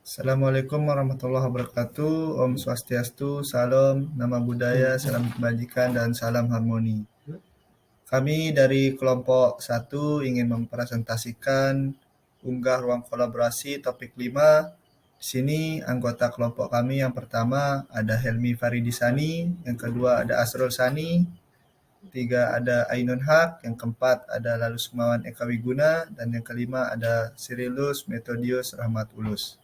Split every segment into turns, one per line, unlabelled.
Assalamualaikum warahmatullahi wabarakatuh. Om Swastiastu, salam, nama budaya, salam kebajikan, dan salam harmoni. Kami dari kelompok 1 ingin mempresentasikan unggah ruang kolaborasi topik 5. Di sini anggota kelompok kami yang pertama ada Helmi Faridisani, yang kedua ada Asrul Sani, ketiga ada Ainun Haq, yang keempat ada Lalu Sumawan Eka Wiguna, dan yang kelima ada Sirilus Metodius Rahmat Ulus.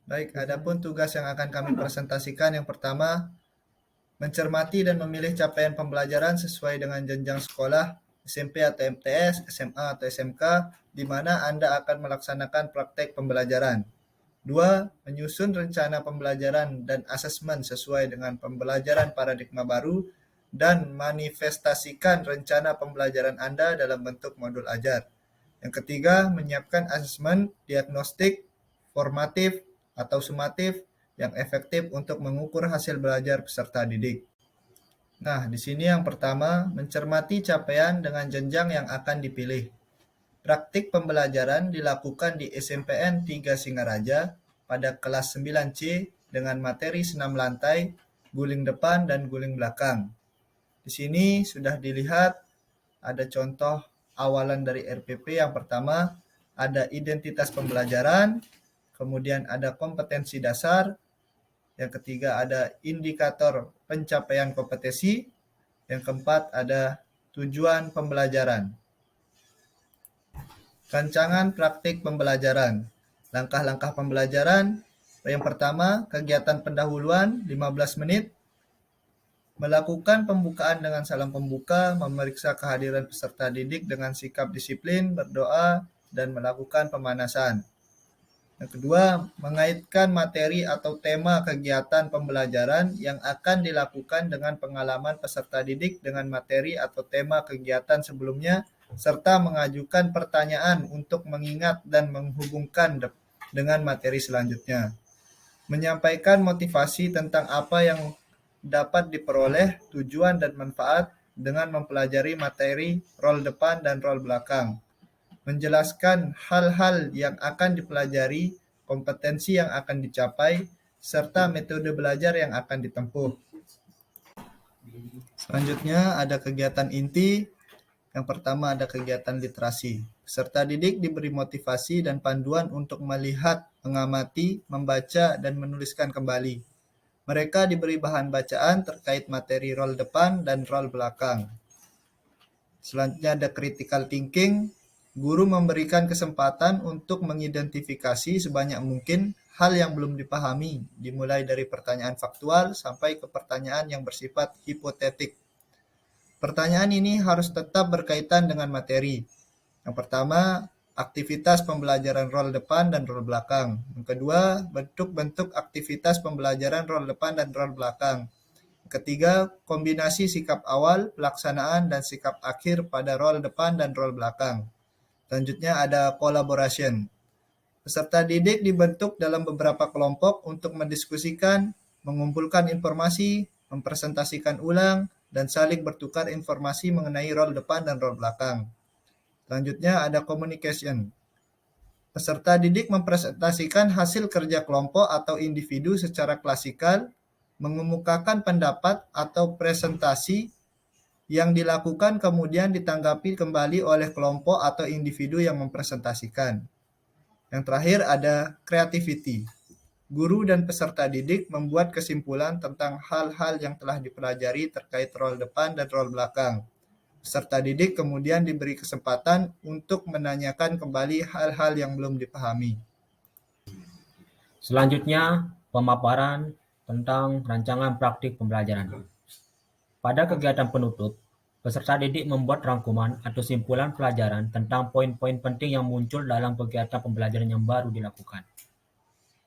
Baik, adapun tugas yang akan kami presentasikan yang pertama, mencermati dan memilih capaian pembelajaran sesuai dengan jenjang sekolah, SMP atau MTS, SMA atau SMK, di mana Anda akan melaksanakan praktek pembelajaran. 2. Menyusun rencana pembelajaran dan asesmen sesuai dengan pembelajaran paradigma baru dan manifestasikan rencana pembelajaran Anda dalam bentuk modul ajar. Yang ketiga, menyiapkan asesmen diagnostik, formatif, atau sumatif yang efektif untuk mengukur hasil belajar peserta didik. Nah, di sini yang pertama, mencermati capaian dengan jenjang yang akan dipilih. Praktik pembelajaran dilakukan di SMPN 3 Singaraja pada kelas 9C dengan materi senam lantai, guling depan, dan guling belakang. Di sini sudah dilihat ada contoh awalan dari RPP. Yang pertama, ada identitas pembelajaran, kemudian ada kompetensi dasar, yang ketiga ada indikator pencapaian kompetensi, yang keempat ada tujuan pembelajaran. Rancangan praktik pembelajaran. Langkah-langkah pembelajaran. Yang pertama, kegiatan pendahuluan 15 menit. Melakukan pembukaan dengan salam pembuka, memeriksa kehadiran peserta didik dengan sikap disiplin, berdoa, dan melakukan pemanasan. Yang kedua, mengaitkan materi atau tema kegiatan pembelajaran yang akan dilakukan dengan pengalaman peserta didik dengan materi atau tema kegiatan sebelumnya, serta mengajukan pertanyaan untuk mengingat dan menghubungkan dengan materi selanjutnya. Menyampaikan motivasi tentang apa yang dapat diperoleh, tujuan dan manfaat dengan mempelajari materi rol depan dan rol belakang. Menjelaskan hal-hal yang akan dipelajari, kompetensi yang akan dicapai, serta metode belajar yang akan ditempuh. Selanjutnya ada kegiatan inti. Yang pertama ada kegiatan literasi. Peserta didik diberi motivasi dan panduan untuk melihat, mengamati, membaca, dan menuliskan kembali. Mereka diberi bahan bacaan terkait materi rol depan dan rol belakang. Selanjutnya ada critical thinking. Guru memberikan kesempatan untuk mengidentifikasi sebanyak mungkin hal yang belum dipahami, dimulai dari pertanyaan faktual sampai ke pertanyaan yang bersifat hipotetik. Pertanyaan ini harus tetap berkaitan dengan materi. Yang pertama, aktivitas pembelajaran rol depan dan rol belakang. Yang kedua, bentuk-bentuk aktivitas pembelajaran rol depan dan rol belakang. Ketiga, kombinasi sikap awal, pelaksanaan, dan sikap akhir pada rol depan dan rol belakang. Selanjutnya ada collaboration. Peserta didik dibentuk dalam beberapa kelompok untuk mendiskusikan, mengumpulkan informasi, mempresentasikan ulang, dan saling bertukar informasi mengenai rol depan dan rol belakang. Selanjutnya ada communication. Peserta didik mempresentasikan hasil kerja kelompok atau individu secara klasikal, mengemukakan pendapat atau presentasi yang dilakukan kemudian ditanggapi kembali oleh kelompok atau individu yang mempresentasikan. Yang terakhir ada creativity. Guru dan peserta didik membuat kesimpulan tentang hal-hal yang telah dipelajari terkait rol depan dan rol belakang. Peserta didik kemudian diberi kesempatan untuk menanyakan kembali hal-hal yang belum dipahami.
Selanjutnya, pemaparan tentang rancangan praktik pembelajaran. Pada kegiatan penutup, peserta didik membuat rangkuman atau simpulan pelajaran tentang poin-poin penting yang muncul dalam kegiatan pembelajaran yang baru dilakukan.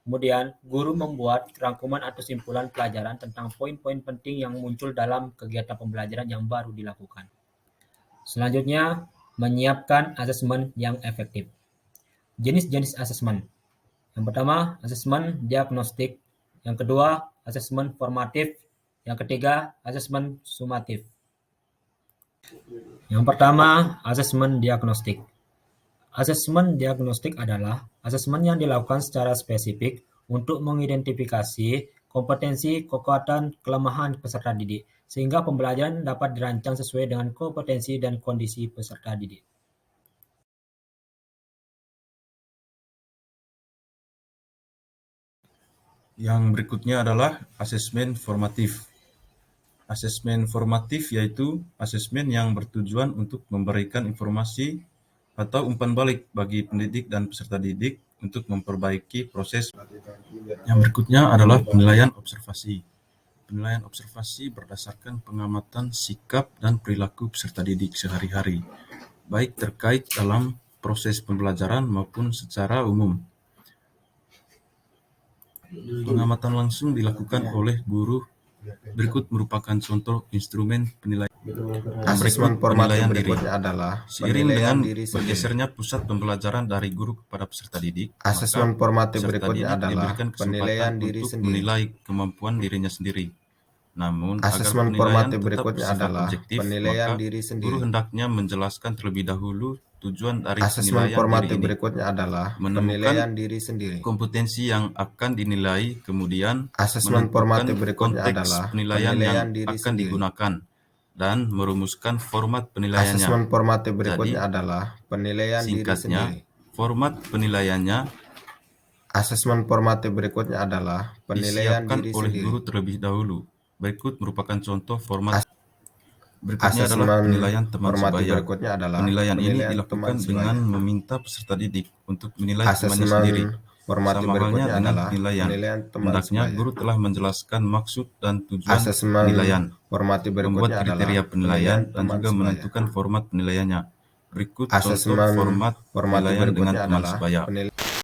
Kemudian, guru membuat rangkuman atau simpulan pelajaran tentang poin-poin penting yang muncul dalam kegiatan pembelajaran yang baru dilakukan. Selanjutnya, menyiapkan asesmen yang efektif. Jenis-jenis asesmen. Yang pertama, asesmen diagnostik. Yang kedua, asesmen formatif. Yang ketiga, asesmen sumatif. Yang pertama, asesmen diagnostik. Asesmen diagnostik adalah asesmen yang dilakukan secara spesifik untuk mengidentifikasi kompetensi, kekuatan, kelemahan peserta didik, sehingga pembelajaran dapat dirancang sesuai dengan kompetensi dan kondisi peserta didik.
Yang berikutnya adalah asesmen formatif. Asesmen formatif yaitu asesmen yang bertujuan untuk memberikan informasi atau umpan balik bagi pendidik dan peserta didik untuk memperbaiki proses. Yang berikutnya adalah penilaian observasi. Penilaian observasi berdasarkan pengamatan sikap dan perilaku peserta didik sehari-hari, baik terkait dalam proses pembelajaran maupun secara umum. Pengamatan langsung dilakukan oleh guru. Berikut merupakan contoh instrumen penilaian.
Asesmen formatif
penilaian
berikutnya
diri.
adalah
Seiring
penilaian
dengan
diri sendiri.
bergesernya pusat pembelajaran dari guru kepada peserta didik,
Asesmen
maka
formatif
peserta
berikutnya
didik
adalah
diberikan kesempatan
penilaian diri
untuk
sendiri.
menilai kemampuan dirinya sendiri. Namun, agar
Asesmen
penilaian
formatif
tetap
berikutnya
bersifat
adalah
objektif,
penilaian
maka
diri
guru
sendiri.
hendaknya menjelaskan terlebih dahulu tujuan dari
Asesmen
penilaian diri
formatif
ini,
berikutnya adalah
menemukan
penilaian diri sendiri.
kompetensi yang akan dinilai, kemudian
Asesmen
menentukan
formatif berikutnya
konteks
adalah
penilaian yang
penilaian diri
akan
sendiri.
digunakan, dan merumuskan format penilaiannya.
Asesmen formatif berikutnya
Jadi,
adalah penilaian diri
singkatnya,
sendiri.
format penilaiannya
Asesmen formatif berikutnya adalah penilaian
disiapkan
diri
oleh
sendiri.
guru terlebih dahulu. Berikut merupakan contoh format. Berikutnya adalah
Asesmen
penilaian teman
formatif
sebaya.
berikutnya adalah
Penilaian ini
penilaian
dilakukan
teman
dengan
sebaya.
meminta peserta didik untuk menilai temannya
Asesmen
sendiri.
formatif
Sama halnya
berikutnya
dengan
adalah
penilaian.
penilaian teman
Hendaknya
sebaya.
guru telah menjelaskan maksud dan tujuan
Asesmen
penilaian,
formatif
membuat
berikutnya adalah
kriteria penilaian,
penilaian
dan
teman
juga
sebaya.
menentukan format penilaiannya. Berikut contoh
Asesmen
format
formatif
penilaian dengan
berikutnya
teman
adalah
sebaya.
penilaian